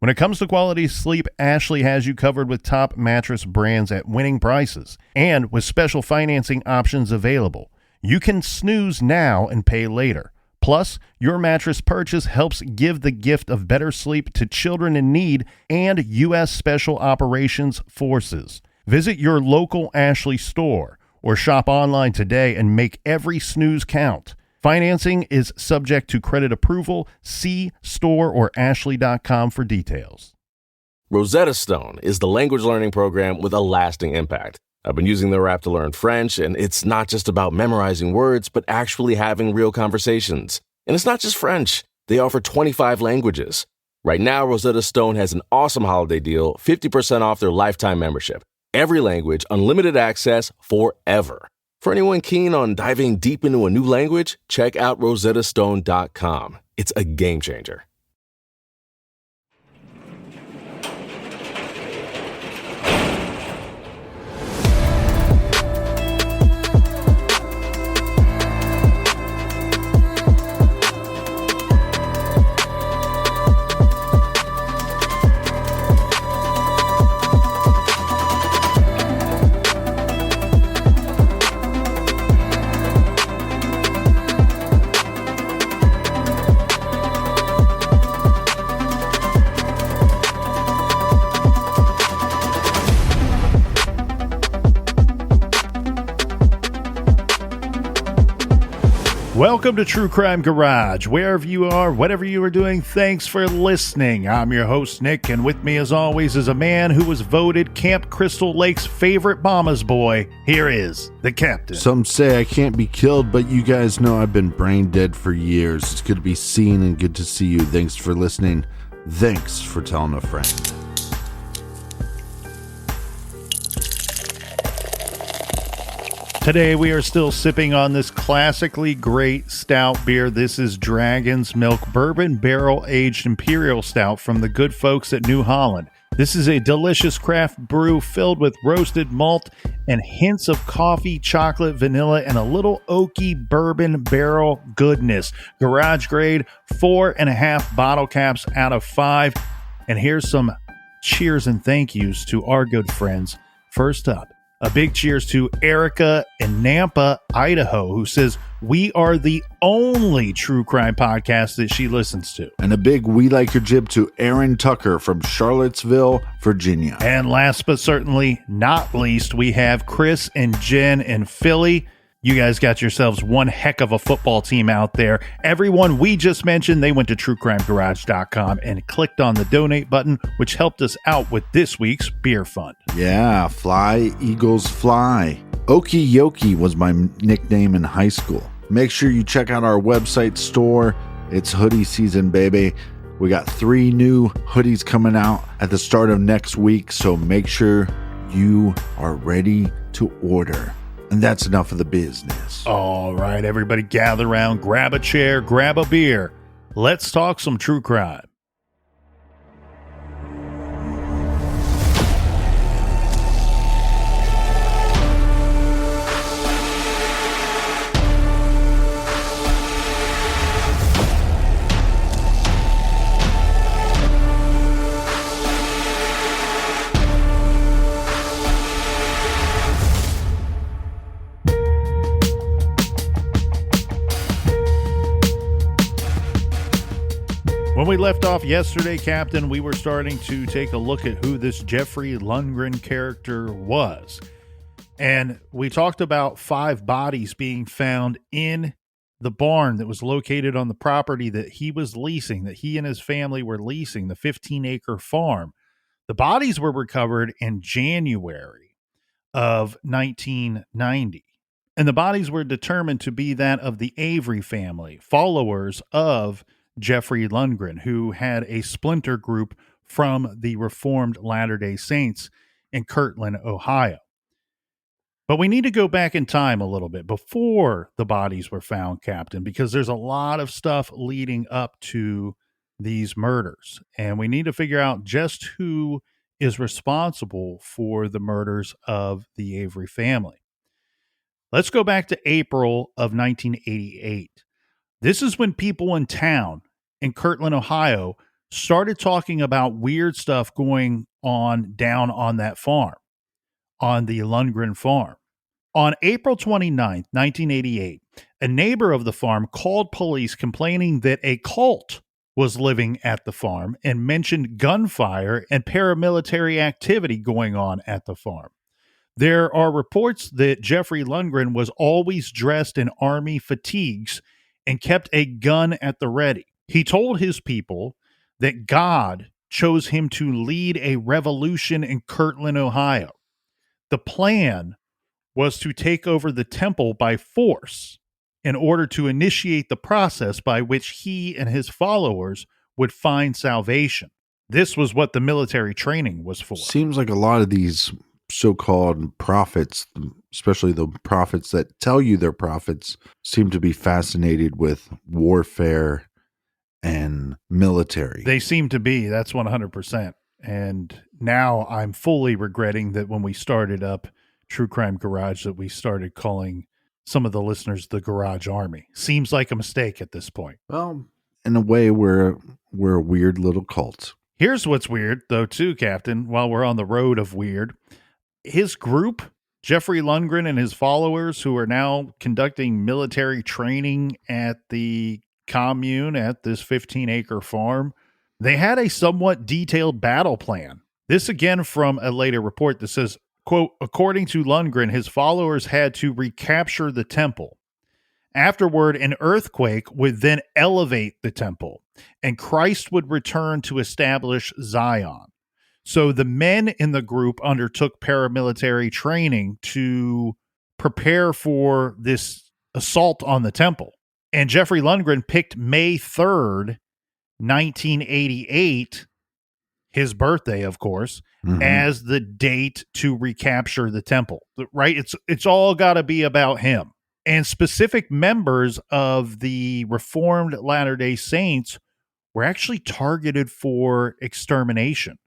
When it comes to quality sleep, Ashley has you covered with top mattress brands at winning prices and with special financing options available. You can snooze now and pay later. Plus, your mattress purchase helps give the gift of better sleep to children in need and U.S. Special Operations Forces. Visit your local Ashley store or shop online today and make every snooze count. Financing is subject to credit approval. See store or ashley.com for details. Rosetta Stone is the language learning program with a lasting impact. I've been using their app to learn French, and it's not just about memorizing words, but actually having real conversations. And it's not just French. They offer 25 languages. Right now, Rosetta Stone has an awesome holiday deal, 50% off their lifetime membership. Every language, unlimited access forever. For anyone keen on diving deep into a new language, check out rosettastone.com. It's a game changer. Welcome to True Crime Garage. Wherever you are, whatever you are doing, thanks for listening. I'm your host, Nick, and with me, as always, is a man who was voted Camp Crystal Lake's favorite mama's boy. Here is the captain. Some say I can't be killed, but you guys know I've been brain dead for years. It's good to be seen and good to see you. Thanks for listening. Thanks for telling a friend. Today we are still sipping on this classically great stout beer. This is Dragon's Milk Bourbon Barrel Aged Imperial Stout from the good folks at New Holland. This is a delicious craft brew filled with roasted malt and hints of coffee, chocolate, vanilla, and a little oaky bourbon barrel goodness. Garage grade, 4.5 bottle caps out of 5. And here's some cheers and thank yous to our good friends. First up, a big cheers to Erica in Nampa, Idaho, who says, we are the only true crime podcast that she listens to. And a big we like your jib to Aaron Tucker from Charlottesville, Virginia. And last but certainly not least, we have Chris and Jen in Philly. You guys got yourselves one heck of a football team out there. Everyone we just mentioned, they went to truecrimegarage.com and clicked on the donate button, which helped us out with this week's beer fund. Yeah, fly, Eagles, fly. Okie Yoki was my nickname in high school. Make sure you check out our website store. It's hoodie season, baby. We got 3 new hoodies coming out at the start of next week, so make sure you are ready to order. And that's enough of the business. All right, everybody gather around, grab a chair, grab a beer. Let's talk some true crime. When we left off yesterday, Captain, we were starting to take a look at who this Jeffrey Lundgren character was. And we talked about 5 bodies being found in the barn that was located on the property that he was leasing, that he and his family were leasing, the 15-acre farm. The bodies were recovered in January of 1990. And the bodies were determined to be that of the Avery family, followers of Jeffrey Lundgren, who had a splinter group from the Reformed Latter-day Saints in Kirtland, Ohio. But we need to go back in time a little bit before the bodies were found, Captain, because there's a lot of stuff leading up to these murders. And we need to figure out just who is responsible for the murders of the Avery family. Let's go back to April of 1988. This is when people in town in Kirtland, Ohio, started talking about weird stuff going on down on that farm, on the Lundgren farm. On April 29th, 1988, a neighbor of the farm called police complaining that a cult was living at the farm and mentioned gunfire and paramilitary activity going on at the farm. There are reports that Jeffrey Lundgren was always dressed in army fatigues and kept a gun at the ready. He told his people that God chose him to lead a revolution in Kirtland, Ohio. The plan was to take over the temple by force in order to initiate the process by which he and his followers would find salvation. This was what the military training was for. Seems like a lot of these so-called prophets, especially the prophets that tell you they're prophets, seem to be fascinated with warfare and military. They seem to be. That's 100%. And now I'm fully regretting that when we started up True Crime Garage that we started calling some of the listeners the Garage Army. Seems like a mistake at this point. Well, in a way, we're a weird little cult. Here's what's weird, though, too, Captain, while we're on the road of weird. His group, Jeffrey Lundgren and his followers, who are now conducting military training at the commune at this 15-acre farm, they had a somewhat detailed battle plan. This again from a later report that says, quote, according to Lundgren, his followers had to recapture the temple. Afterward, an earthquake would then elevate the temple, and Christ would return to establish Zion. So the men in the group undertook paramilitary training to prepare for this assault on the temple. And Jeffrey Lundgren picked May 3rd, 1988, his birthday, of course, as the date to recapture the temple, right? It's all got to be about him. And specific members of the Reformed Latter-day Saints were actually targeted for extermination.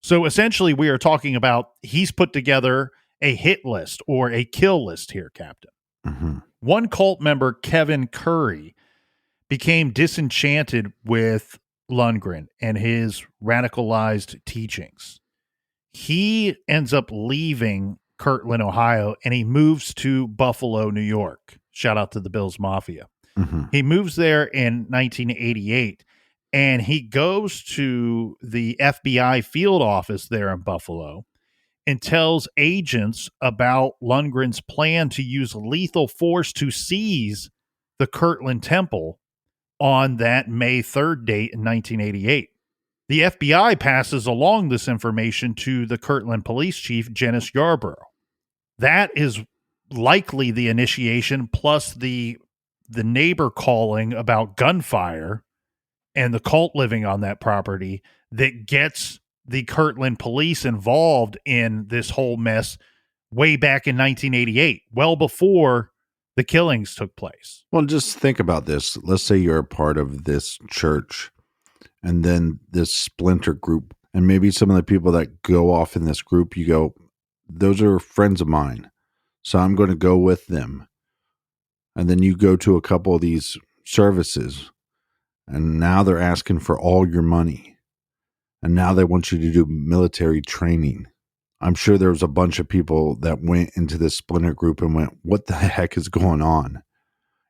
So essentially, we are talking about he's put together a hit list or a kill list here, Captain. One cult member, Kevin Curry, became disenchanted with Lundgren and his radicalized teachings. He ends up leaving Kirtland, Ohio, and he moves to Buffalo, New York. Shout out to the Bills Mafia. He moves there in 1988, and he goes to the FBI field office there in Buffalo and tells agents about Lundgren's plan to use lethal force to seize the Kirtland Temple on that May 3rd date in 1988. The FBI passes along this information to the Kirtland police chief, Janice Yarborough. That is likely the initiation, plus the neighbor calling about gunfire and the cult living on that property, that gets the Kirtland police involved in this whole mess way back in 1988, well before the killings took place. Well, just think about this. Let's say you're a part of this church and then this splinter group, and maybe some of the people that go off in this group, you go, those are friends of mine, so I'm going to go with them. And then you go to a couple of these services, and now they're asking for all your money. And now they want you to do military training. I'm sure there was a bunch of people that went into this splinter group and went, what the heck is going on?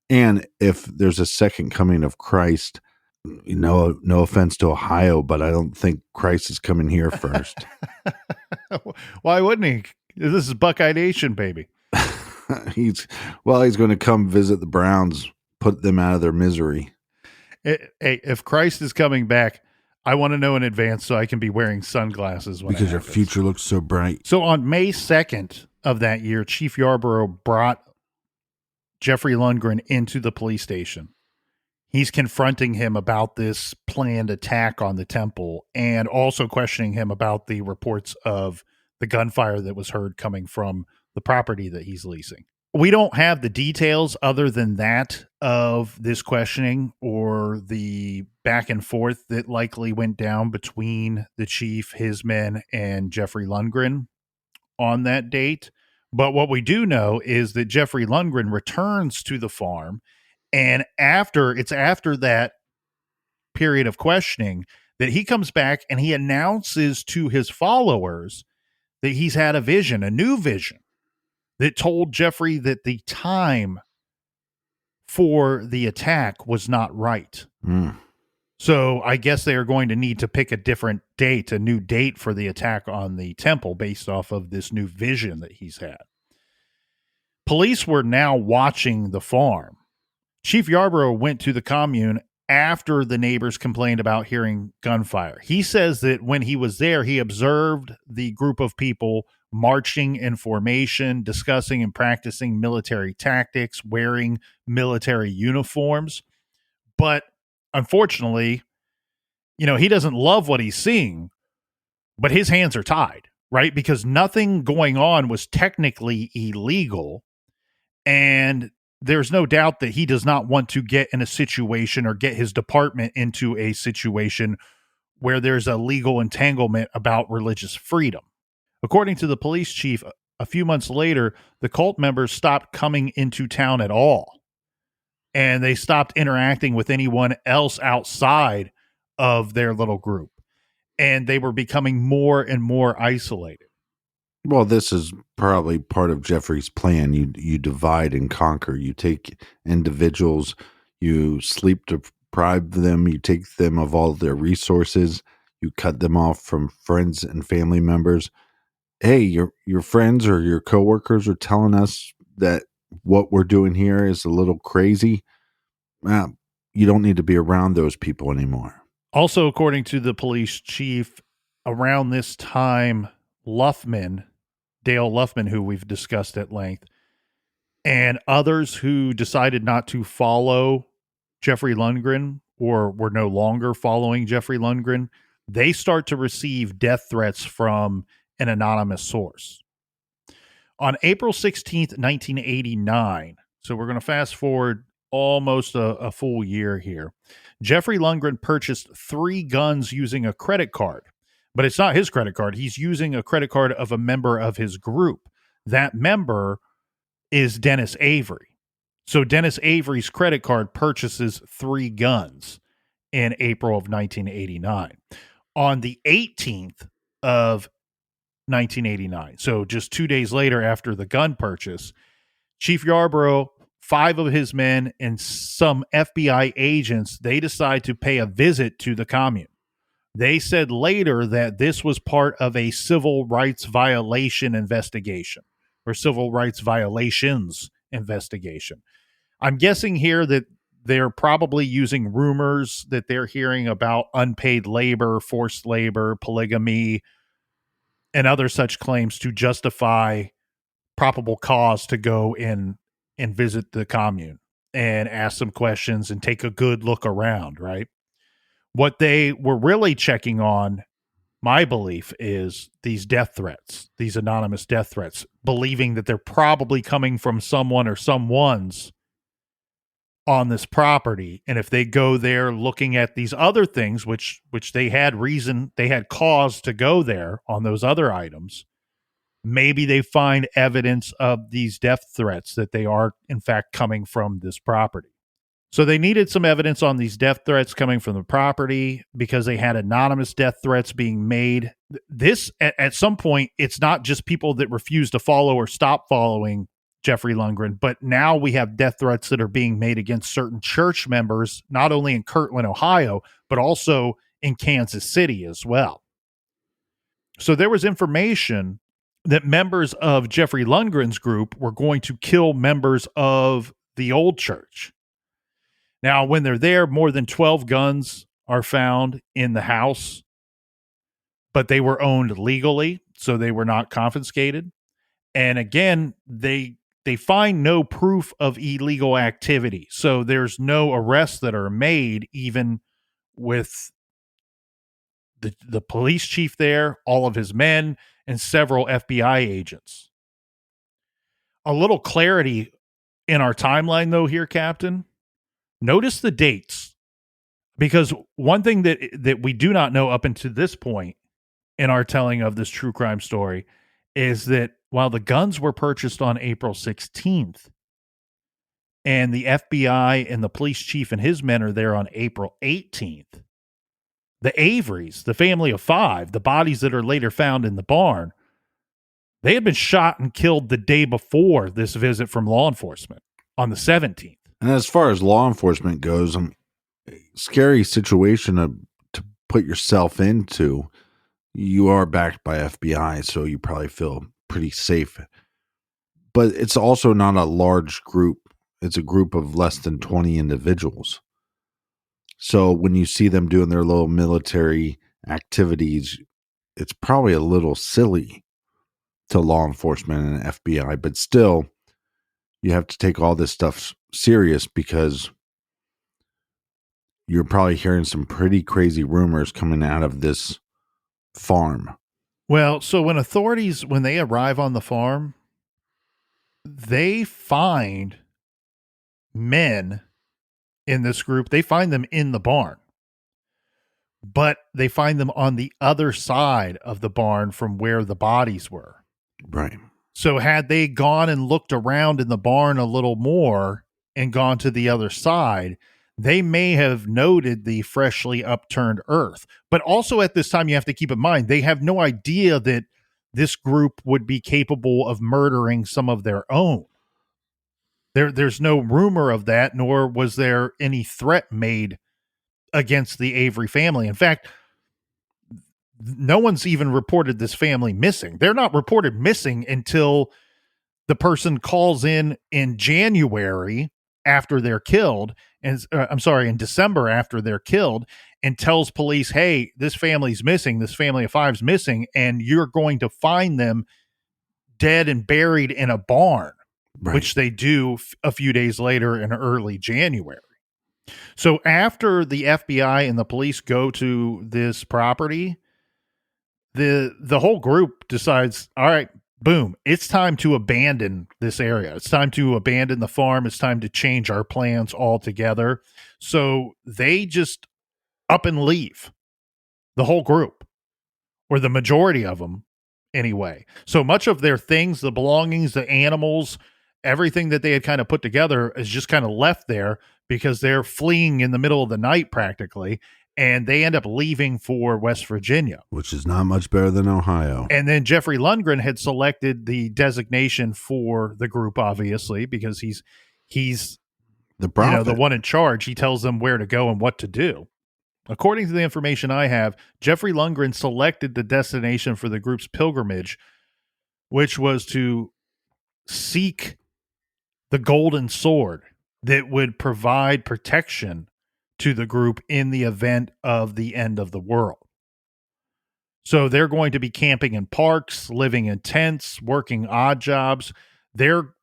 And if there's a second coming of Christ, no offense to Ohio, but I don't think Christ is coming here first. Why wouldn't he? This is Buckeye Nation, baby. He's going to come visit the Browns, put them out of their misery. If Christ is coming back, I want to know in advance so I can be wearing sunglasses when because your future looks so bright. So on May 2nd of that year, Chief Yarborough brought Jeffrey Lundgren into the police station. He's confronting him about this planned attack on the temple and also questioning him about the reports of the gunfire that was heard coming from the property that he's leasing. We don't have the details other than that of this questioning or the back and forth that likely went down between the chief, his men, and Jeffrey Lundgren on that date. But what we do know is that Jeffrey Lundgren returns to the farm, and after that period of questioning that he comes back and he announces to his followers that he's had a vision, a new vision, that told Jeffrey that the time for the attack was not right. So I guess they are going to need to pick a different date, a new date for the attack on the temple based off of this new vision that he's had. Police were now watching the farm. Chief Yarborough went to the commune after the neighbors complained about hearing gunfire. He says that when he was there, he observed the group of people marching in formation, discussing and practicing military tactics, wearing military uniforms. But unfortunately, he doesn't love what he's seeing, but his hands are tied, right? Because nothing going on was technically illegal. And there's no doubt that he does not want to get in a situation or get his department into a situation where there's a legal entanglement about religious freedom. According to the police chief, a few months later, the cult members stopped coming into town at all. And they stopped interacting with anyone else outside of their little group. And they were becoming more and more isolated. Well, this is probably part of Jeffrey's plan. You divide and conquer. You take individuals, you sleep deprive them, you take them of all their resources, you cut them off from friends and family members. Hey, your friends or your coworkers are telling us that what we're doing here is a little crazy. Well, you don't need to be around those people anymore. Also, according to the police chief, around this time, Dale Luffman, who we've discussed at length, and others who decided not to follow Jeffrey Lundgren or were no longer following Jeffrey Lundgren, they start to receive death threats from an anonymous source. On April 16th, 1989, so we're going to fast forward almost a full year here, Jeffrey Lundgren purchased 3 guns using a credit card. But it's not his credit card. He's using a credit card of a member of his group. That member is Dennis Avery. So Dennis Avery's credit card purchases 3 guns in April of 1989. On the 18th of 1989, so just 2 days later after the gun purchase, Chief Yarborough, 5 of his men, and some FBI agents, they decide to pay a visit to the commune. They said later that this was part of a civil rights violation investigation or civil rights violations investigation. I'm guessing here that they're probably using rumors that they're hearing about unpaid labor, forced labor, polygamy, and other such claims to justify probable cause to go in and visit the commune and ask some questions and take a good look around, right? What they were really checking on, my belief, is these death threats, these anonymous death threats, believing that they're probably coming from someone or someone's on this property. And if they go there looking at these other things, which they had cause to go there on those other items, maybe they find evidence of these death threats that they are, in fact, coming from this property. So they needed some evidence on these death threats coming from the property because they had anonymous death threats being made. This, at some point, it's not just people that refuse to follow or stop following Jeffrey Lundgren, but now we have death threats that are being made against certain church members, not only in Kirtland, Ohio, but also in Kansas City as well. So there was information that members of Jeffrey Lundgren's group were going to kill members of the old church. Now, when they're there, more than 12 guns are found in the house, but they were owned legally, so they were not confiscated. And again, they find no proof of illegal activity. So there's no arrests that are made, even with the police chief there, all of his men, and several FBI agents. A little clarity in our timeline, though, here, Captain. Notice the dates, because one thing that we do not know up until this point in our telling of this true crime story is that while the guns were purchased on April 16th and the FBI and the police chief and his men are there on April 18th, The Averys, the family of 5, the bodies that are later found in the barn, they had been shot and killed the day before this visit from law enforcement on the 17th. And as far as law enforcement goes, scary situation to put yourself into. You are backed by FBI, so you probably feel pretty safe. But it's also not a large group. It's a group of less than 20 individuals. So when you see them doing their little military activities, it's probably a little silly to law enforcement and FBI. But still, you have to take all this stuff serious because you're probably hearing some pretty crazy rumors coming out of this farm. Well, so when authorities, when they arrive on the farm, they find men in this group. They find them in the barn, but they find them on the other side of the barn from where the bodies were. Right. So had they gone and looked around in the barn a little more and gone to the other side, they may have noted the freshly upturned earth. But also at this time, you have to keep in mind, they have no idea that this group would be capable of murdering some of their own. There's no rumor of that, nor was there any threat made against the Avery family. In fact, no one's even reported this family missing. They're not reported missing until the person calls in January after they're killed, and in December after they're killed, and tells police, hey, this family's missing, this family of 5's missing, and you're going to find them dead and buried in a barn, right. Which they do a few days later in early January. So after the FBI and the police go to this property, the whole group decides, all right, boom, it's time to abandon this area. It's time to abandon the farm. It's time to change our plans altogether. So they just up and leave, the whole group, or the majority of them anyway. So much of their things, the belongings, the animals, everything that they had kind of put together is just kind of left there because they're fleeing in the middle of the night practically. And they end up leaving for West Virginia, which is not much better than Ohio. And then Jeffrey Lundgren had selected the designation for the group, obviously, because he's the prophet, the one in charge. He tells them where to go and what to do. According to the information I have, Jeffrey Lundgren selected the destination for the group's pilgrimage, which was to seek the golden sword that would provide protection to the group in the event of the end of the world. So they're going to be camping in parks, living in tents, working odd jobs. They're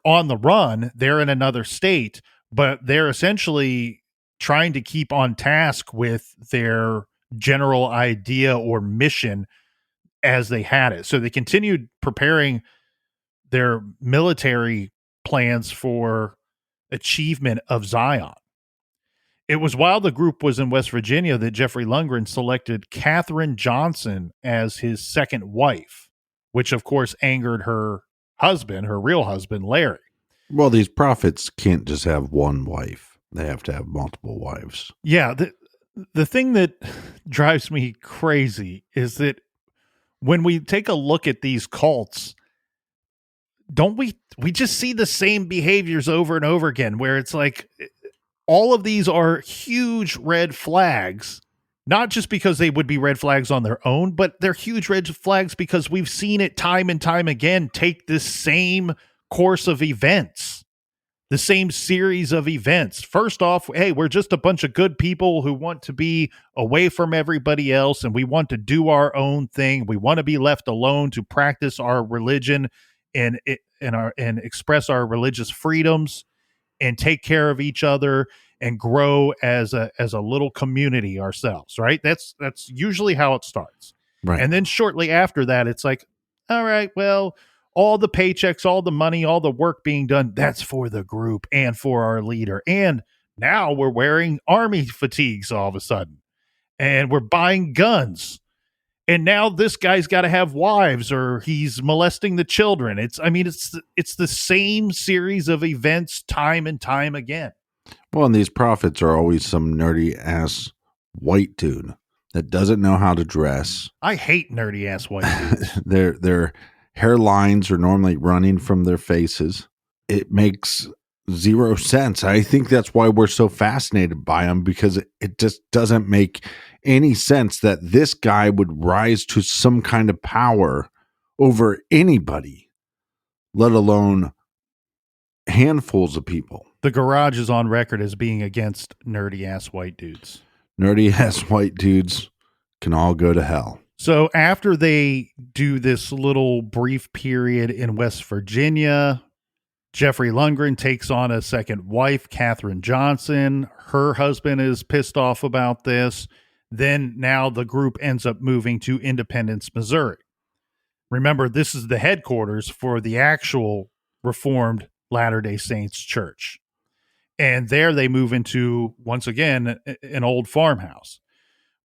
on the run. They're in another state, but they're essentially trying to keep on task with their general idea or mission as they had it. So they continued preparing their military plans for achievement of Zion. It was while the group was in West Virginia that Jeffrey Lundgren selected Katherine Johnson as his second wife, which of course angered her husband, her real husband, Larry. Well, these prophets can't just have one wife. They have to have multiple wives. Yeah. The thing that drives me crazy is that when we take a look at these cults, don't we just see the same behaviors over and over again, where it's like all of these are huge red flags, not just because they would be red flags on their own, but they're huge red flags because we've seen it time and time again take this same course of events, the same series of events. First off, hey, we're just a bunch of good people who want to be away from everybody else, and we want to do our own thing. We want to be left alone to practice our religion and express our religious freedoms and take care of each other and grow as a little community ourselves, right? That's usually how it starts. Right. And then shortly after that, it's like, all right, well, all the paychecks, all the money, all the work being done, that's for the group and for our leader. And now we're wearing army fatigues all of a sudden, and we're buying guns. And now this guy's got to have wives, or he's molesting the children. It's the same series of events time and time again. Well, and these prophets are always some nerdy ass white dude. that doesn't know how to dress. I hate nerdy ass white dudes. Their hairlines are normally running from their faces. It makes zero sense. I think that's why we're so fascinated by them, because it just doesn't make any sense that this guy would rise to some kind of power over anybody, let alone handfuls of people. The garage is on record as being against nerdy ass white dudes. Nerdy ass white dudes can all go to hell. So after they do this little brief period in West Virginia, Jeffrey Lundgren takes on a second wife, Katherine Johnson. Her husband is pissed off about this. Then now the group ends up moving to Independence, Missouri. Remember, this is the headquarters for the actual Reformed Latter-day Saints church. And there they move into, once again, an old farmhouse.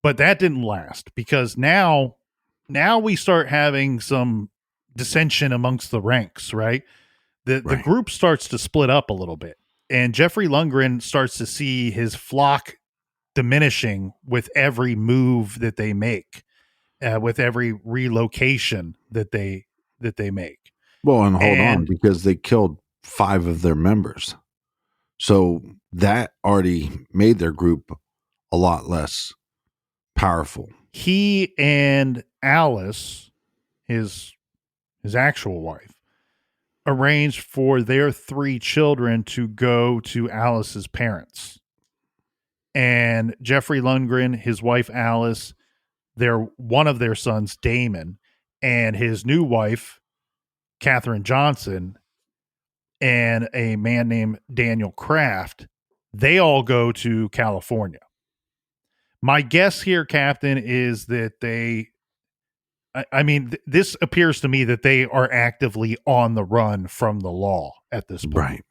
But that didn't last, because now we start having some dissension amongst the ranks, right? The group starts to split up a little bit, and Jeffrey Lundgren starts to see his flock diminishing with every move that they make, with every relocation that they make. Well, and hold on, because they killed 5 of their members. So that already made their group a lot less powerful. He and Alice, his actual wife, arranged for their 3 children to go to Alice's parents. And Jeffrey Lundgren, his wife Alice, one of their sons, Damon, and his new wife, Katherine Johnson, and a man named Daniel Kraft, they all go to California. My guess here, Captain, is that this appears to me that they are actively on the run from the law at this point. Right.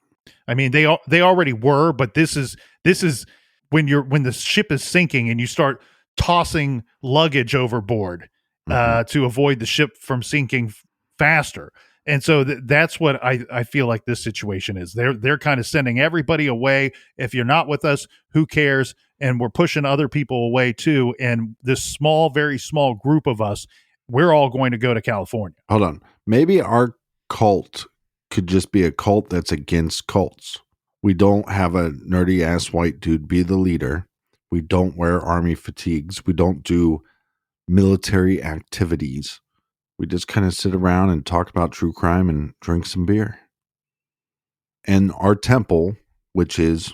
I mean, they already were, but this is when the ship is sinking and you start tossing luggage overboard to avoid the ship from sinking faster. And so that's what I feel like this situation is. They're kind of sending everybody away. If you're not with us, who cares? And we're pushing other people away too. And this very small group of us, we're all going to go to California. Hold on. Maybe our cult could just be a cult that's against cults. We don't have a nerdy ass white dude be the leader. We don't wear army fatigues. We don't do military activities. We just kind of sit around and talk about true crime and drink some beer. And our temple, which is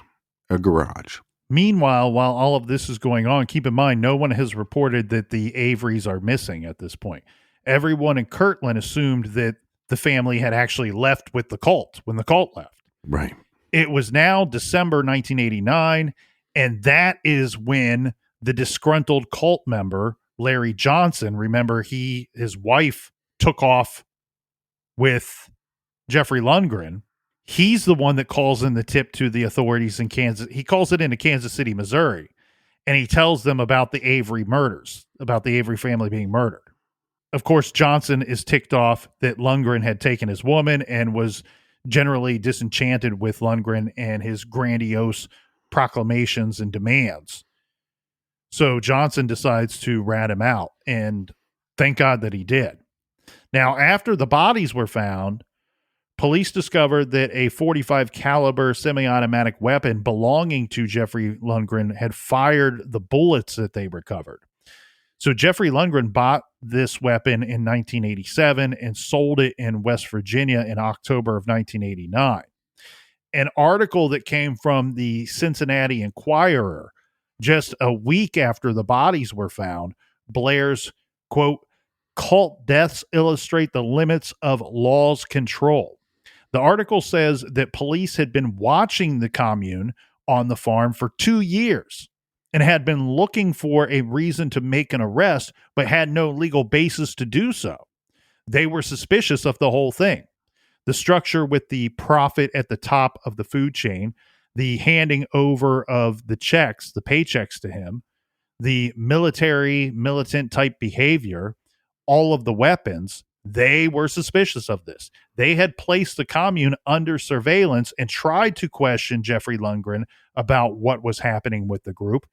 a garage. Meanwhile, while all of this is going on, keep in mind, no one has reported that the Averys are missing at this point. Everyone in Kirtland assumed that the family had actually left with the cult when the cult left. Right. It was now December 1989, and that is when the disgruntled cult member, Larry Johnson, remember his wife took off with Jeffrey Lundgren. He's the one that calls in the tip to the authorities in Kansas. He calls it into Kansas City, Missouri, and he tells them about the Avery murders, about the Avery family being murdered. Of course, Johnson is ticked off that Lundgren had taken his woman and was generally disenchanted with Lundgren and his grandiose proclamations and demands. So Johnson decides to rat him out, and thank God that he did. Now, after the bodies were found, police discovered that a .45 caliber semi-automatic weapon belonging to Jeffrey Lundgren had fired the bullets that they recovered. So Jeffrey Lundgren bought this weapon in 1987 and sold it in West Virginia in October of 1989. An article that came from the Cincinnati Enquirer just a week after the bodies were found blares, quote, "Cult deaths illustrate the limits of law's control." The article says that police had been watching the commune on the farm for 2 years and had been looking for a reason to make an arrest, but had no legal basis to do so. They were suspicious of the whole thing. The structure with the prophet at the top of the food chain, the handing over of the checks, the paychecks to him, the militant type behavior, all of the weapons, they were suspicious of this. They had placed the commune under surveillance and tried to question Jeffrey Lundgren about what was happening with the group.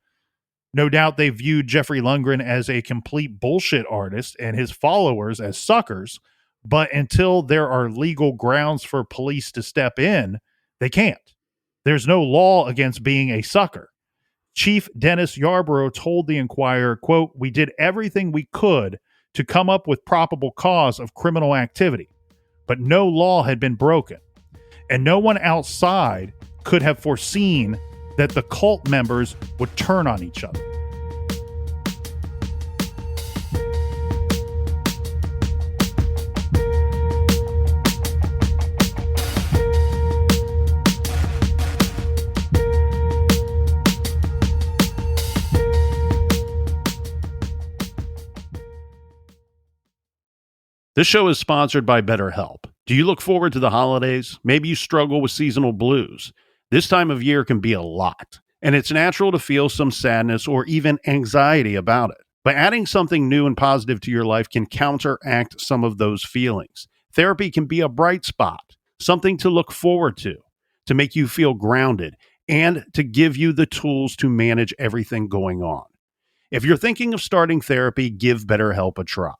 No doubt they viewed Jeffrey Lundgren as a complete bullshit artist and his followers as suckers, but until there are legal grounds for police to step in, they can't. There's no law against being a sucker. Chief Dennis Yarborough told the Enquirer, quote, "We did everything we could to come up with probable cause of criminal activity, but no law had been broken, and no one outside could have foreseen that the cult members would turn on each other." This show is sponsored by BetterHelp. Do you look forward to the holidays? Maybe you struggle with seasonal blues. This time of year can be a lot, and it's natural to feel some sadness or even anxiety about it. But adding something new and positive to your life can counteract some of those feelings. Therapy can be a bright spot, something to look forward to make you feel grounded, and to give you the tools to manage everything going on. If you're thinking of starting therapy, give BetterHelp a try.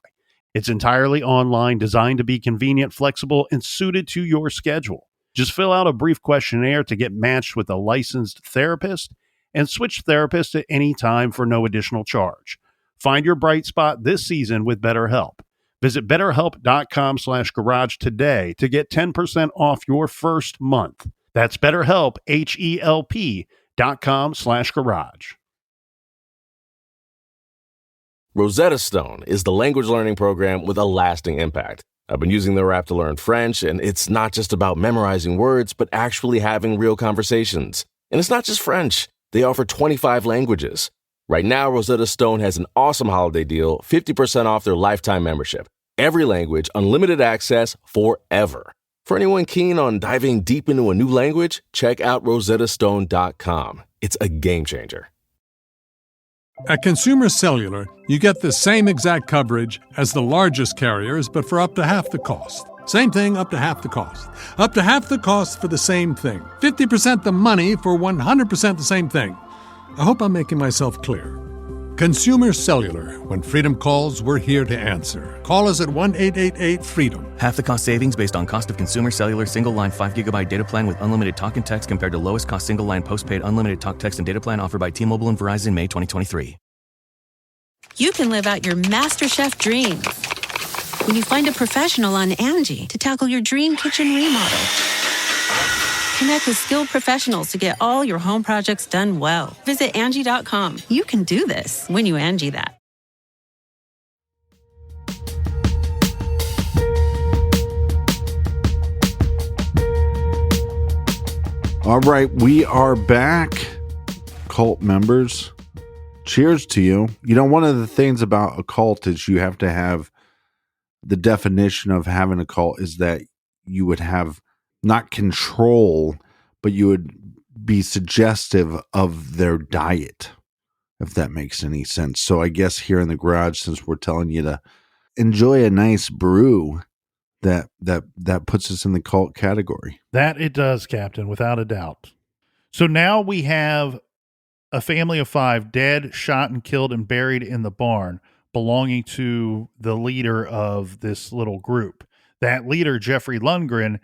It's entirely online, designed to be convenient, flexible, and suited to your schedule. Just fill out a brief questionnaire to get matched with a licensed therapist and switch therapists at any time for no additional charge. Find your bright spot this season with BetterHelp. Visit BetterHelp.com/garage today to get 10% off your first month. That's BetterHelp, HELP.com/garage. Rosetta Stone is the language learning program with a lasting impact. I've been using their app to learn French, and it's not just about memorizing words, but actually having real conversations. And it's not just French. They offer 25 languages. Right now, Rosetta Stone has an awesome holiday deal, 50% off their lifetime membership. Every language, unlimited access forever. For anyone keen on diving deep into a new language, check out rosettastone.com. It's a game changer. At Consumer Cellular, you get the same exact coverage as the largest carriers, but for up to half the cost. Same thing, up to half the cost. Up to half the cost for the same thing. 50% the money for 100% the same thing. I hope I'm making myself clear. Consumer Cellular. When freedom calls, we're here to answer. Call us at 1-888-FREEDOM. Half the cost savings based on cost of Consumer Cellular single-line 5GB data plan with unlimited talk and text compared to lowest cost single-line postpaid unlimited talk, text, and data plan offered by T-Mobile and Verizon May 2023. You can live out your MasterChef dreams when you find a professional on Angie to tackle your dream kitchen remodel. Connect with skilled professionals to get all your home projects done well. Visit Angie.com. You can do this when you Angie that. All right, we are back, cult members. Cheers to you. You know, one of the things about a cult is you have to have the definition of having a cult is that you would have not control, but you would be suggestive of their diet, if that makes any sense. So I guess here in the garage, since we're telling you to enjoy a nice brew, that puts us in the cult category. That it does, Captain, without a doubt. So now we have a family of 5 dead, shot and killed and buried in the barn, belonging to the leader of this little group. That leader, Jeffrey Lundgren,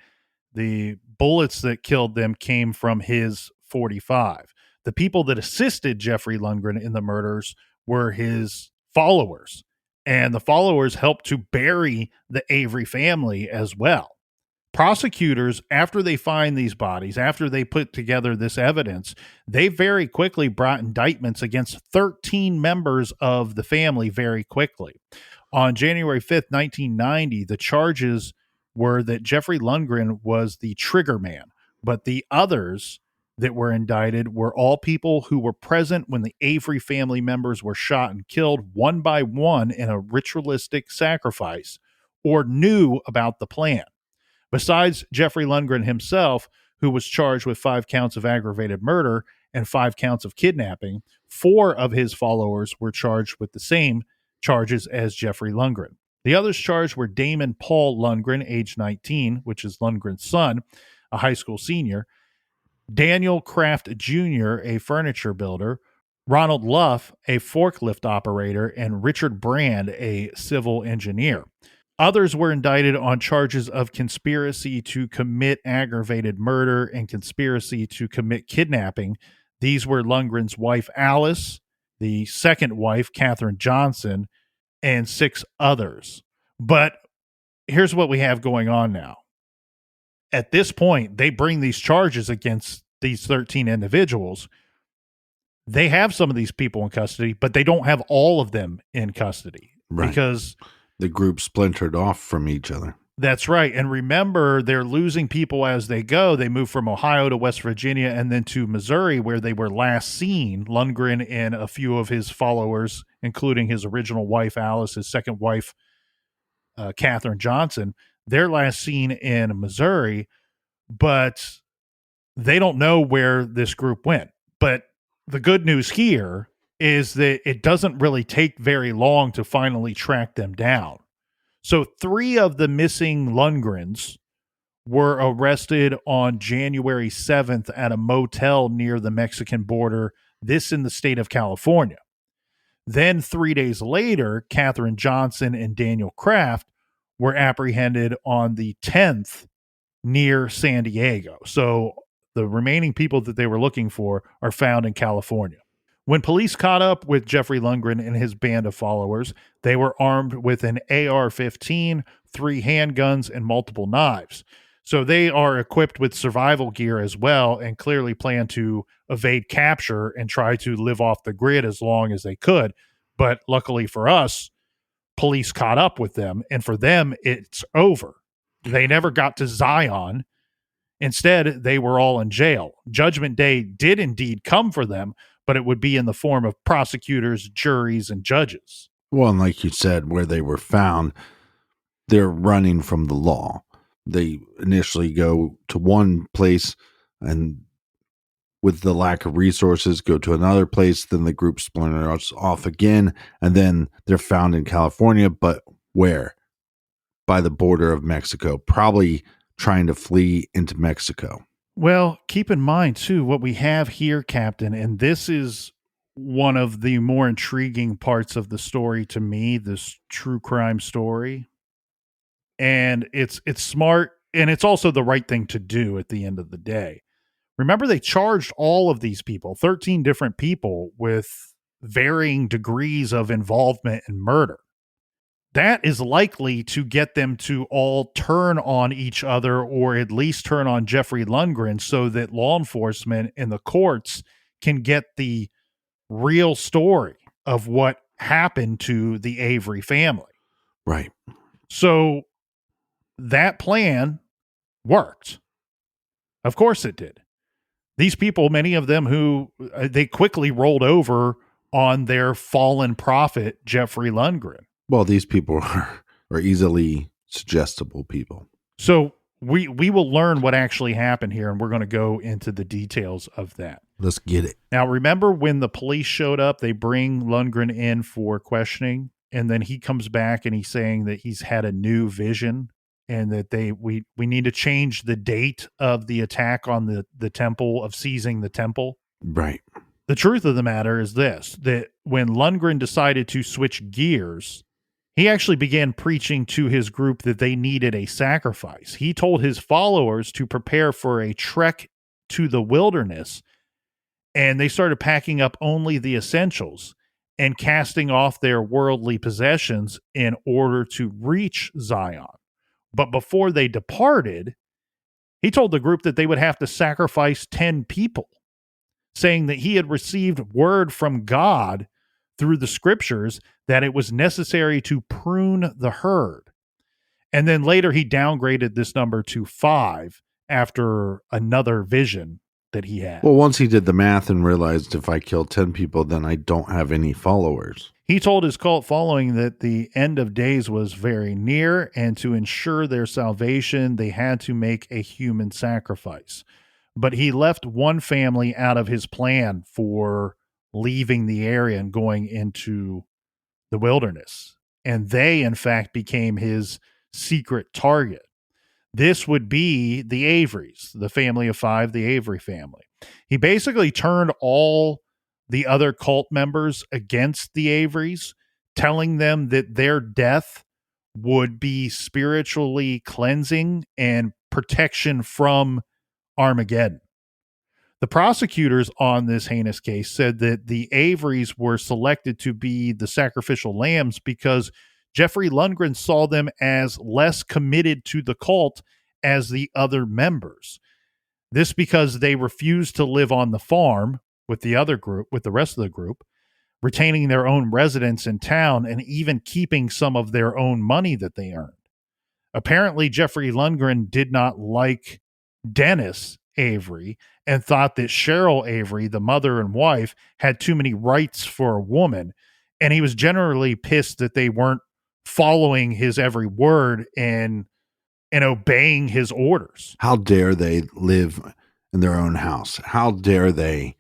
the bullets that killed them came from his .45. The people that assisted Jeffrey Lundgren in the murders were his followers, and the followers helped to bury the Avery family as well. Prosecutors, after they find these bodies, after they put together this evidence, they very quickly brought indictments against 13 members of the family very quickly. On January 5th, 1990, the charges were that Jeffrey Lundgren was the trigger man, but the others that were indicted were all people who were present when the Avery family members were shot and killed one by one in a ritualistic sacrifice or knew about the plan. Besides Jeffrey Lundgren himself, who was charged with 5 counts of aggravated murder and 5 counts of kidnapping, 4 of his followers were charged with the same charges as Jeffrey Lundgren. The others charged were Damon Paul Lundgren, age 19, which is Lundgren's son, a high school senior, Daniel Kraft Jr., a furniture builder, Ronald Luff, a forklift operator, and Richard Brand, a civil engineer. Others were indicted on charges of conspiracy to commit aggravated murder and conspiracy to commit kidnapping. These were Lundgren's wife, Alice, the second wife, Katherine Johnson, and 6 others. But here's what we have going on now. At this point, they bring these charges against these 13 individuals. They have some of these people in custody, but they don't have all of them in custody. Right. Because the group splintered off from each other. That's right. And remember, they're losing people as they go. They move from Ohio to West Virginia and then to Missouri, where they were last seen. Lundgren and a few of his followers, including his original wife, Alice, his second wife, Katherine Johnson, they're last seen in Missouri, but they don't know where this group went. But the good news here is that it doesn't really take very long to finally track them down. So 3 of the missing Lundgrens were arrested on January 7th at a motel near the Mexican border, this in the state of California. Then 3 days later, Katherine Johnson and Daniel Kraft were apprehended on the 10th near San Diego. So the remaining people that they were looking for are found in California. When police caught up with Jeffrey Lundgren and his band of followers, they were armed with an AR-15, 3 handguns, and multiple knives. So they are equipped with survival gear as well and clearly plan to evade capture and try to live off the grid as long as they could. But luckily for us, police caught up with them, and for them, it's over. They never got to Zion. Instead, they were all in jail. Judgment Day did indeed come for them, but it would be in the form of prosecutors, juries, and judges. Well, and like you said, where they were found, they're running from the law. They initially go to one place and with the lack of resources, go to another place. Then the group splinters off again, and then they're found in California. But where? By the border of Mexico, probably trying to flee into Mexico. Well, keep in mind, too, what we have here, Captain, and this is one of the more intriguing parts of the story to me, this true crime story. And it's smart, and it's also the right thing to do at the end of the day. Remember, they charged all of these people, 13 different people, with varying degrees of involvement in murder. That is likely to get them to all turn on each other, or at least turn on Jeffrey Lundgren, so that law enforcement and the courts can get the real story of what happened to the Avery family. Right. So that plan worked. Of course it did. These people, many of them who they quickly rolled over on their fallen prophet, Jeffrey Lundgren. Well, these people are easily suggestible people. So we will learn what actually happened here, and we're going to go into the details of that. Let's get it. Now, remember when the police showed up, they bring Lundgren in for questioning, and then he comes back and he's saying that he's had a new vision and that we need to change the date of the attack on the temple, of seizing the temple. Right. The truth of the matter is this, that when Lundgren decided to switch gears, he actually began preaching to his group that they needed a sacrifice. He told his followers to prepare for a trek to the wilderness, and they started packing up only the essentials and casting off their worldly possessions in order to reach Zion. But before they departed, he told the group that they would have to sacrifice 10 people, saying that he had received word from God through the scriptures that it was necessary to prune the herd. And then later he downgraded this number to 5 after another vision that he had. Well, once he did the math and realized if I kill 10 people, then I don't have any followers. He told his cult following that the end of days was very near, and to ensure their salvation, they had to make a human sacrifice. But he left one family out of his plan for leaving the area and going into the wilderness. And they, in fact, became his secret target. This would be the Averys, the family of 5, the Avery family. He basically turned all the other cult members against the Averys, telling them that their death would be spiritually cleansing and protection from Armageddon. The prosecutors on this heinous case said that the Averys were selected to be the sacrificial lambs because Jeffrey Lundgren saw them as less committed to the cult as the other members. This because they refused to live on the farm with the other group, with the rest of the group, retaining their own residence in town and even keeping some of their own money that they earned. Apparently, Jeffrey Lundgren did not like Dennis Avery and thought that Cheryl Avery, the mother and wife, had too many rights for a woman. And he was generally pissed that they weren't following his every word and obeying his orders. How dare they live in their own house? How dare they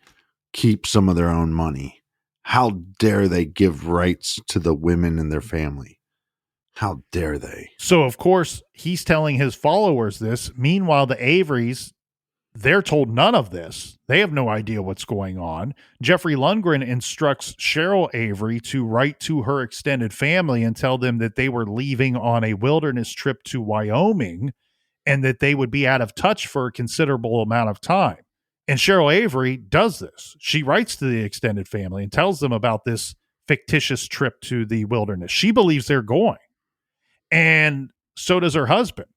keep some of their own money? How dare they give rights to the women in their family? How dare they? So, of course, he's telling his followers this. Meanwhile, the Averys, they're told none of this. They have no idea what's going on. Jeffrey Lundgren instructs Cheryl Avery to write to her extended family and tell them that they were leaving on a wilderness trip to Wyoming and that they would be out of touch for a considerable amount of time. And Cheryl Avery does this. She writes to the extended family and tells them about this fictitious trip to the wilderness. She believes they're going. And so does her husband.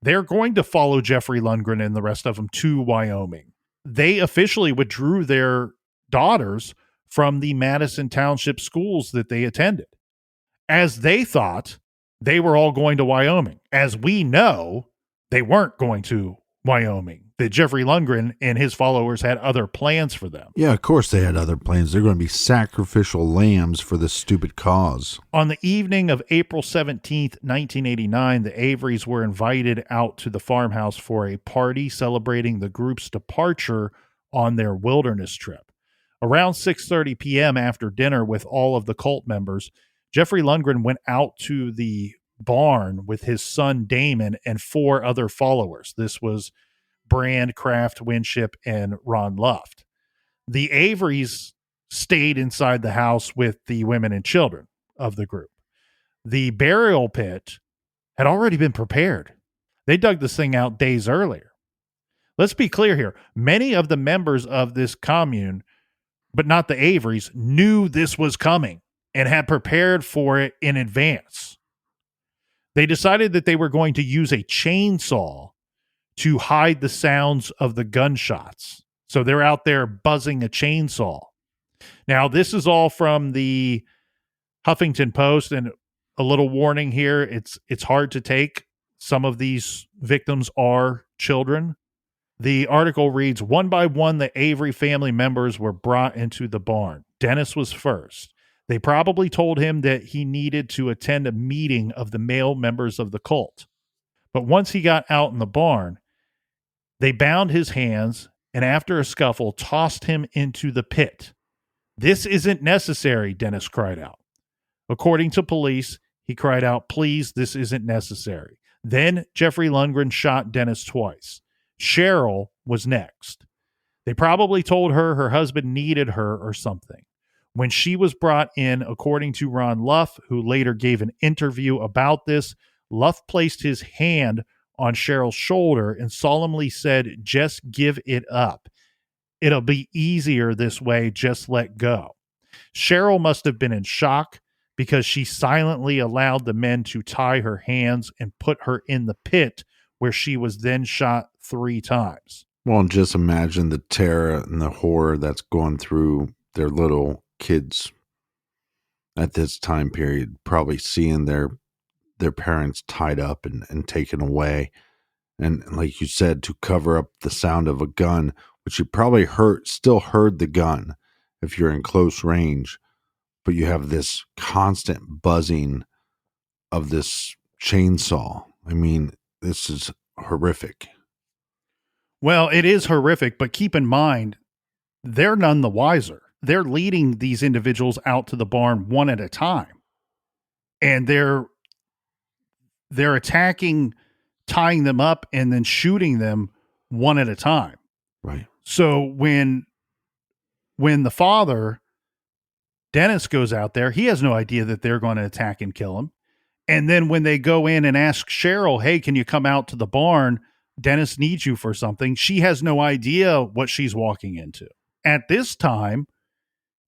They're going to follow Jeffrey Lundgren and the rest of them to Wyoming. They officially withdrew their daughters from the Madison Township schools that they attended, as they thought they were all going to Wyoming. As we know, they weren't going to Wyoming. That Jeffrey Lundgren and his followers had other plans for them. Yeah, of course they had other plans. They're going to be sacrificial lambs for this stupid cause. On the evening of April 17th, 1989, the Averys were invited out to the farmhouse for a party celebrating the group's departure on their wilderness trip. Around 6:30 p.m. after dinner with all of the cult members, Jeffrey Lundgren went out to the barn with his son Damon and 4 other followers. This was Brand, Kraft, Winship, and Ron Luft. The Averys stayed inside the house with the women and children of the group. The burial pit had already been prepared. They dug this thing out days earlier. Let's be clear here. Many of the members of this commune, but not the Averys, knew this was coming and had prepared for it in advance. They decided that they were going to use a chainsaw to hide the sounds of the gunshots. So they're out there buzzing a chainsaw. Now, this is all from the Huffington Post, and a little warning here, it's hard to take. Some of these victims are children. The article reads, one by one, the Avery family members were brought into the barn. Dennis was first. They probably told him that he needed to attend a meeting of the male members of the cult. But once he got out in the barn, they bound his hands and after a scuffle tossed him into the pit. This isn't necessary, Dennis cried out. According to police, he cried out, please, this isn't necessary. Then Jeffrey Lundgren shot Dennis twice. Cheryl was next. They probably told her her husband needed her or something. When she was brought in, according to Ron Luft, who later gave an interview about this, Luft placed his hand on Cheryl's shoulder and solemnly said, just give it up. It'll be easier this way. Just let go. Cheryl must have been in shock because she silently allowed the men to tie her hands and put her in the pit where she was then shot 3 times. Well, just imagine the terror and the horror that's going through their little kids at this time period, probably seeing their parents tied up and taken away. And like you said, to cover up the sound of a gun, which you probably still heard the gun if you're in close range, but you have this constant buzzing of this chainsaw. I mean, this is horrific. Well, it is horrific, but keep in mind, they're none the wiser. They're leading these individuals out to the barn one at a time. And they're attacking, tying them up, and then shooting them one at a time. Right. So when when the father, Dennis, goes out there, he has no idea that they're going to attack and kill him. And then when they go in and ask Cheryl, hey, can you come out to the barn? Dennis needs you for something. She has no idea what she's walking into. At this time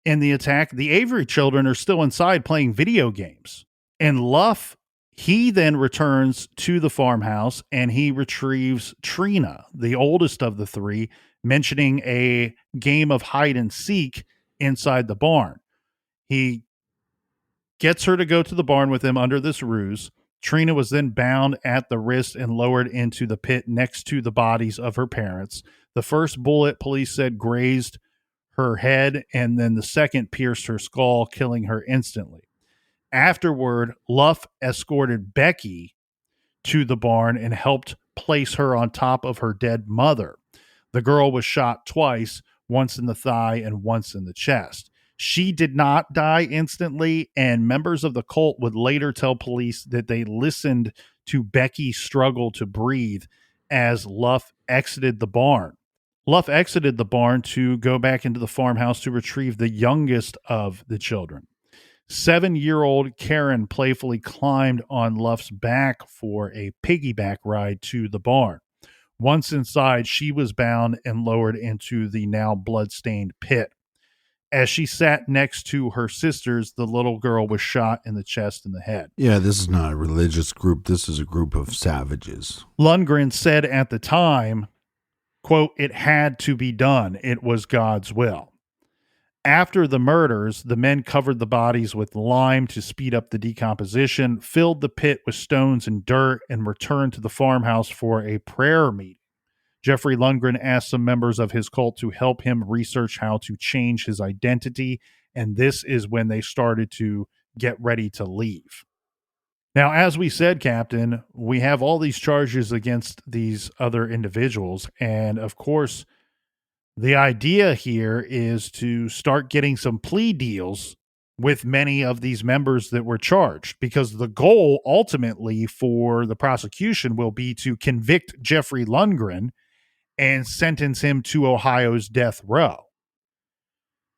in the attack, the Avery children are still inside playing video games. And Luff, he then returns to the farmhouse and he retrieves Trina, the oldest of the three, mentioning a game of hide and seek inside the barn. He gets her to go to the barn with him under this ruse. Trina was then bound at the wrist and lowered into the pit next to the bodies of her parents. The first bullet, police said, grazed her head, and then the second pierced her skull, killing her instantly. Afterward, Luff escorted Becky to the barn and helped place her on top of her dead mother. The girl was shot twice, once in the thigh and once in the chest. She did not die instantly, and members of the cult would later tell police that they listened to Becky struggle to breathe as Luff exited the barn. Luff exited the barn to go back into the farmhouse to retrieve the youngest of the children. 7-year-old Karen playfully climbed on Luff's back for a piggyback ride to the barn. Once inside, she was bound and lowered into the now blood-stained pit. As she sat next to her sisters, the little girl was shot in the chest and the head. Yeah, this is not a religious group. This is a group of savages. Lundgren said at the time, quote, "It had to be done. It was God's will." After the murders, the men covered the bodies with lime to speed up the decomposition, filled the pit with stones and dirt, and returned to the farmhouse for a prayer meeting. Jeffrey Lundgren asked some members of his cult to help him research how to change his identity, and this is when they started to get ready to leave. Now, as we said, Captain, we have all these charges against these other individuals, and of course, the idea here is to start getting some plea deals with many of these members that were charged, because the goal ultimately for the prosecution will be to convict Jeffrey Lundgren and sentence him to Ohio's death row.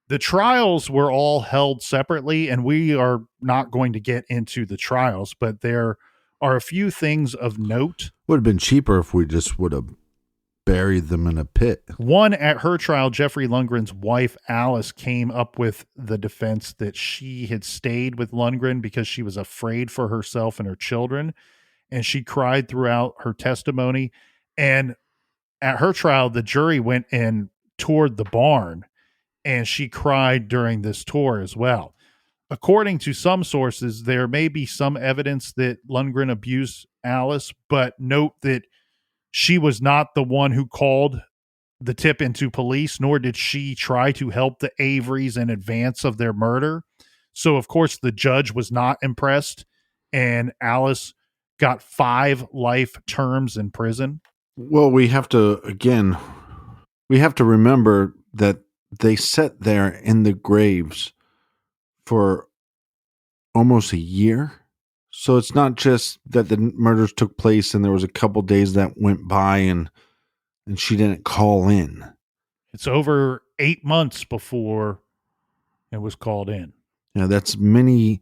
The trials were all held separately, and we are not going to get into the trials, but there are a few things of note. Would have been cheaper if we just would have buried them in a pit. One, at her trial, Jeffrey Lundgren's wife, Alice, came up with the defense that she had stayed with Lundgren because she was afraid for herself and her children, and she cried throughout her testimony. And at her trial, the jury went and toured the barn, and she cried during this tour as well. According to some sources, there may be some evidence that Lundgren abused Alice, but note that she was not the one who called the tip into police, nor did she try to help the Averys in advance of their murder. So, of course, the judge was not impressed, and Alice got 5 life terms in prison. Well, we have to remember that they sat there in the graves for almost a year. So it's not just that the murders took place and there was a couple days that went by and she didn't call in. It's over 8 months before it was called in. Yeah, that's many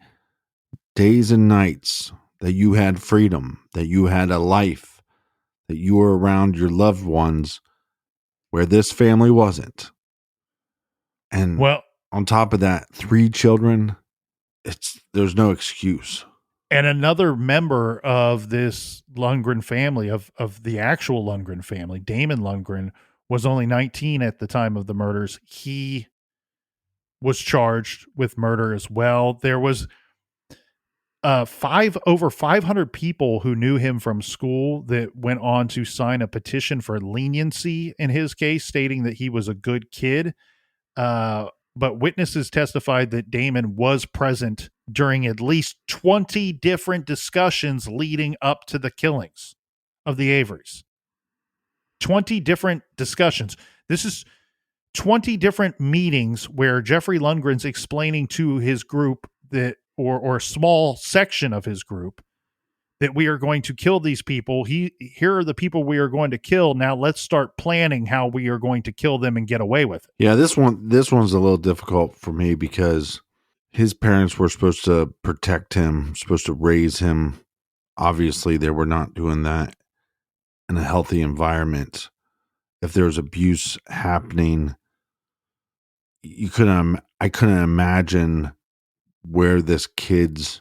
days and nights that you had freedom, that you had a life, that you were around your loved ones where this family wasn't. And well, on top of that, 3 children, there's no excuse. And another member of this Lundgren family, of the actual Lundgren family, Damon Lundgren, was only 19 at the time of the murders. He was charged with murder as well. There was over 500 people who knew him from school that went on to sign a petition for leniency in his case, stating that he was a good kid. But witnesses testified that Damon was present during at least 20 different discussions leading up to the killings of the Averys. 20 different discussions. This is 20 different meetings where Jeffrey Lundgren's explaining to his group that, or a small section of his group, that we are going to kill these people. Here are the people we are going to kill. Now let's start planning how we are going to kill them and get away with it. Yeah, this one's a little difficult for me because his parents were supposed to protect him, supposed to raise him. Obviously, they were not doing that in a healthy environment. If there was abuse happening, I couldn't imagine where this kid's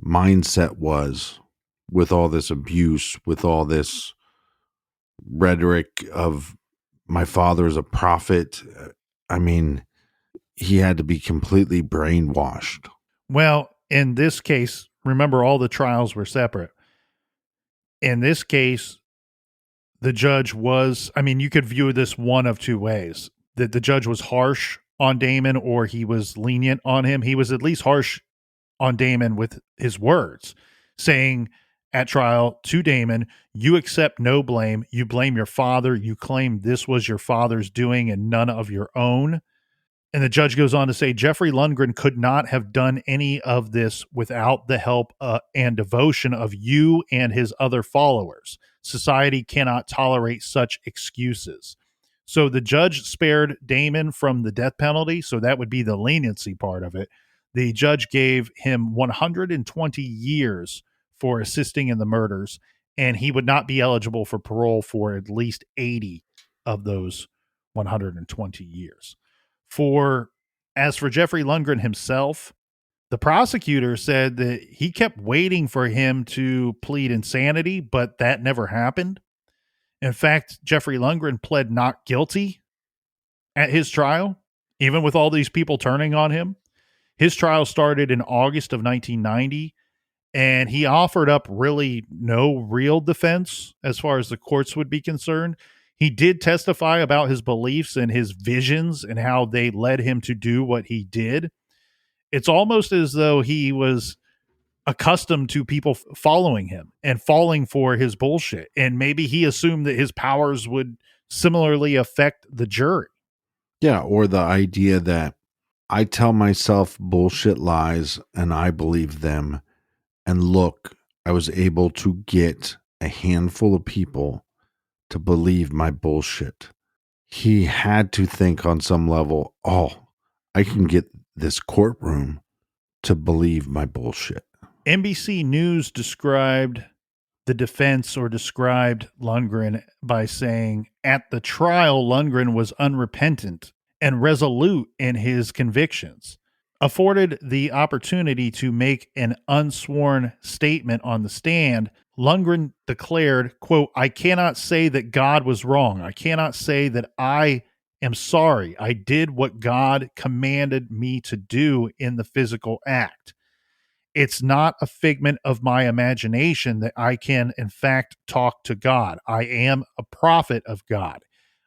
mindset was with all this abuse, with all this rhetoric of my father is a prophet. I mean, he had to be completely brainwashed. Well, in this case, remember all the trials were separate. In this case, the judge was, I mean, you could view this one of two ways. That the judge was harsh on Damon or he was lenient on him. He was at least harsh on Damon with his words, saying at trial to Damon, you accept no blame. You blame your father. You claim this was your father's doing and none of your own. And the judge goes on to say, Jeffrey Lundgren could not have done any of this without the help and devotion of you and his other followers. Society cannot tolerate such excuses. So the judge spared Damon from the death penalty. So that would be the leniency part of it. The judge gave him 120 years for assisting in the murders, and he would not be eligible for parole for at least 80 of those 120 years. As for Jeffrey Lundgren himself, the prosecutor said that he kept waiting for him to plead insanity, but that never happened. In fact, Jeffrey Lundgren pled not guilty at his trial, even with all these people turning on him. His trial started in August of 1990, and he offered up really no real defense as far as the courts would be concerned. He did testify about his beliefs and his visions and how they led him to do what he did. It's almost as though he was accustomed to people following him and falling for his bullshit. And maybe he assumed that his powers would similarly affect the jury. Yeah, or the idea that I tell myself bullshit lies and I believe them. And look, I was able to get a handful of people to believe my bullshit. He had to think on some level, oh, I can get this courtroom to believe my bullshit. NBC News described the defense or described Lundgren by saying, at the trial, Lundgren was unrepentant and resolute in his convictions. Afforded the opportunity to make an unsworn statement on the stand, Lundgren declared, quote, I cannot say that God was wrong. I cannot say that I am sorry. I did what God commanded me to do in the physical act. It's not a figment of my imagination that I can, in fact, talk to God. I am a prophet of God.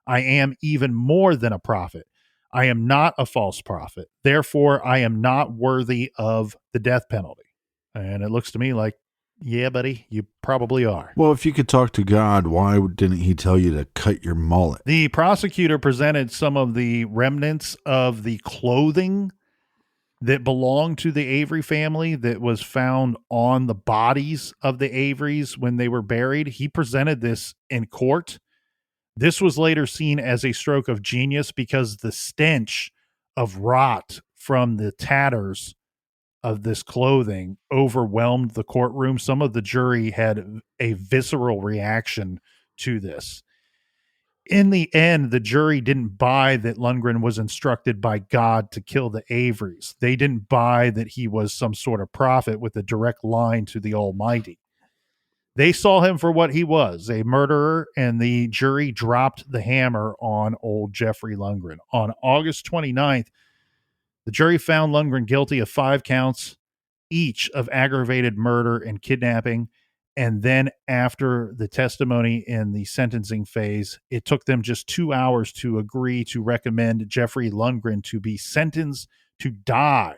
I am even more than a prophet. I am not a false prophet. Therefore, I am not worthy of the death penalty. And it looks to me like, yeah, buddy, you probably are. Well, if you could talk to God, why didn't he tell you to cut your mullet? The prosecutor presented some of the remnants of the clothing that belonged to the Avery family that was found on the bodies of the Averys when they were buried. He presented this in court. This was later seen as a stroke of genius because the stench of rot from the tatters of this clothing overwhelmed the courtroom. Some of the jury had a visceral reaction to this. In the end, the jury didn't buy that Lundgren was instructed by God to kill the Averys. They didn't buy that he was some sort of prophet with a direct line to the Almighty. They saw him for what he was, a murderer, and the jury dropped the hammer on old Jeffrey Lundgren. On August 29th, the jury found Lundgren guilty of 5 counts, each of aggravated murder and kidnapping. And then after the testimony in the sentencing phase, it took them just 2 hours to agree to recommend Jeffrey Lundgren to be sentenced to die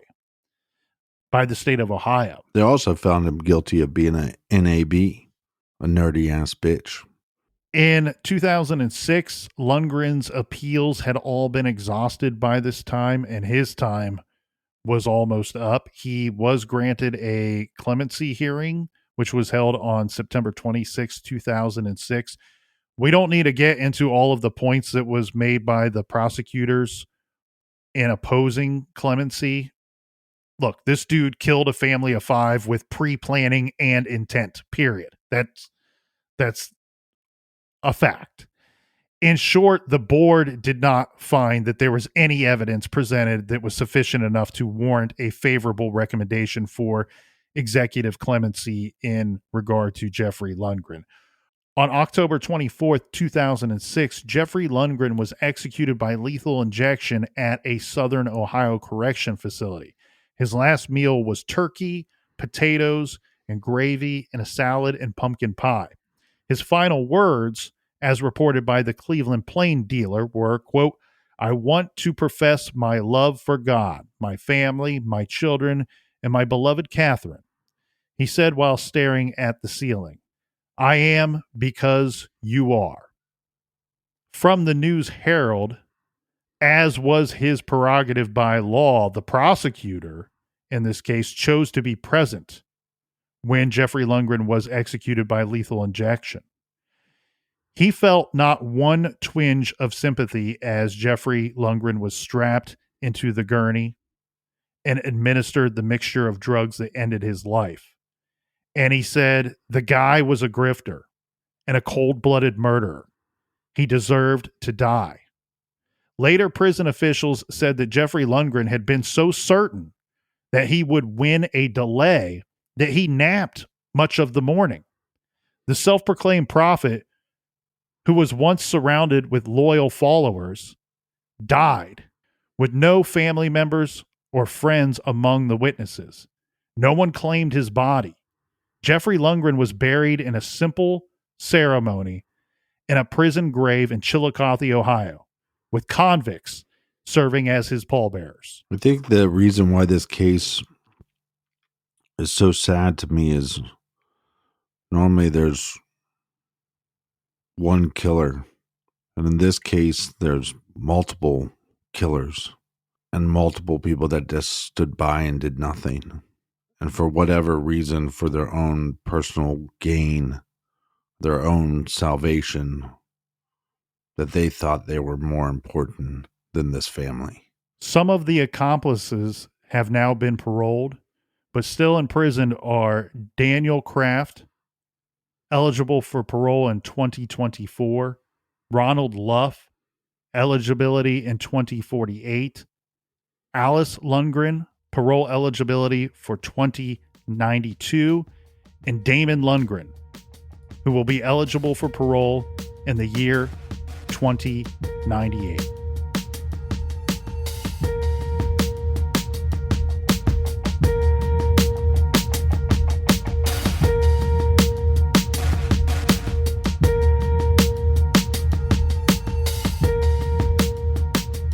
by the state of Ohio. They also found him guilty of being a NAB, a nerdy ass bitch. In 2006, Lundgren's appeals had all been exhausted by this time, and his time was almost up. He was granted a clemency hearing which was held on September 26, 2006. We don't need to get into all of the points that was made by the prosecutors in opposing clemency. Look, this dude killed a family of 5 with pre-planning and intent, period. That's a fact. In short, the board did not find that there was any evidence presented that was sufficient enough to warrant a favorable recommendation for executive clemency in regard to Jeffrey Lundgren. On October 24th, 2006, Jeffrey Lundgren was executed by lethal injection at a Southern Ohio correction facility. His last meal was turkey, potatoes, and gravy, and a salad and pumpkin pie. His final words, as reported by the Cleveland Plain Dealer, were, quote, "I want to profess my love for God, my family, my children, and my beloved Catherine," he said while staring at the ceiling. "I am because you are." From the News Herald, as was his prerogative by law, the prosecutor, in this case, chose to be present when Jeffrey Lundgren was executed by lethal injection. He felt not one twinge of sympathy as Jeffrey Lundgren was strapped into the gurney and administered the mixture of drugs that ended his life. And he said the guy was a grifter and a cold-blooded murderer. He deserved to die. Later, prison officials said that Jeffrey Lundgren had been so certain that he would win a delay that he napped much of the morning. The self-proclaimed prophet, who was once surrounded with loyal followers, died with no family members or friends among the witnesses. No one claimed his body. Jeffrey Lundgren was buried in a simple ceremony in a prison grave in Chillicothe, Ohio, with convicts serving as his pallbearers. I think the reason why this case is so sad to me is normally there's one killer, and in this case there's multiple killers and multiple people that just stood by and did nothing, and for whatever reason, for their own personal gain, their own salvation, that they thought they were more important than this family. Some of the accomplices have now been paroled, but still in prison are Daniel Kraft, eligible for parole in 2024, Ronald Luff, eligibility in 2048, Alice Lundgren, parole eligibility for 2092, and Damon Lundgren, who will be eligible for parole in the year 2098.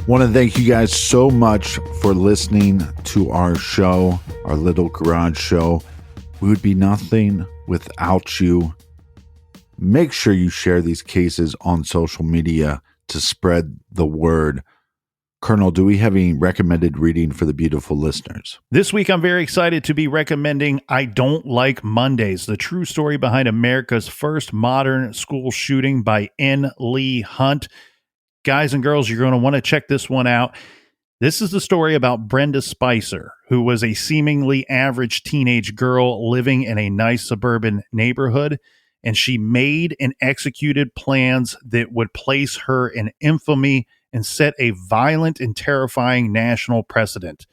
Want to thank you guys so much for listening to our show, our little garage show. We would be nothing without you. Make sure you share these cases on social media to spread the word. Colonel, do we have any recommended reading for the beautiful listeners? This week, I'm very excited to be recommending I Don't Like Mondays, the true story behind America's first modern school shooting by N. Leigh Hunt. Guys and girls, you're going to want to check this one out. This is the story about Brenda Spicer, who was a seemingly average teenage girl living in a nice suburban neighborhood, and she made and executed plans that would place her in infamy and set a violent and terrifying national precedent.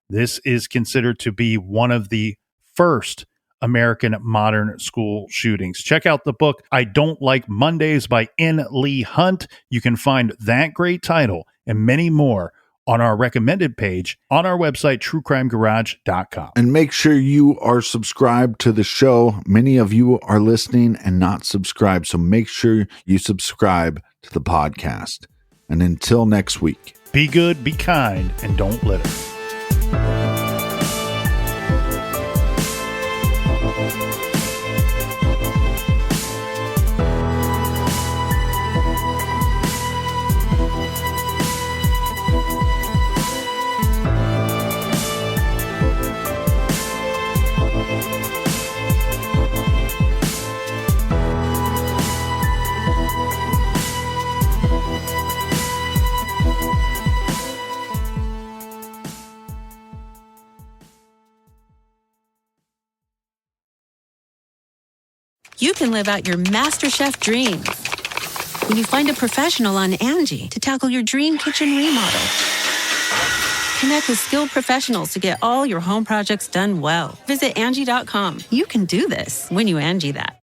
This is considered to be one of the first American modern school shootings. Check out the book, I Don't Like Mondays by N. Leigh Hunt. You can find that great title and many more on our recommended page on our website, truecrimegarage.com. And make sure you are subscribed to the show. Many of you are listening and not subscribed, so make sure you subscribe to the podcast. And until next week, be good, be kind, and don't litter. you can live out your MasterChef dreams when you find a professional on Angie to tackle your dream kitchen remodel. Connect with skilled professionals to get all your home projects done well. Visit Angie.com. You can do this when you Angie that.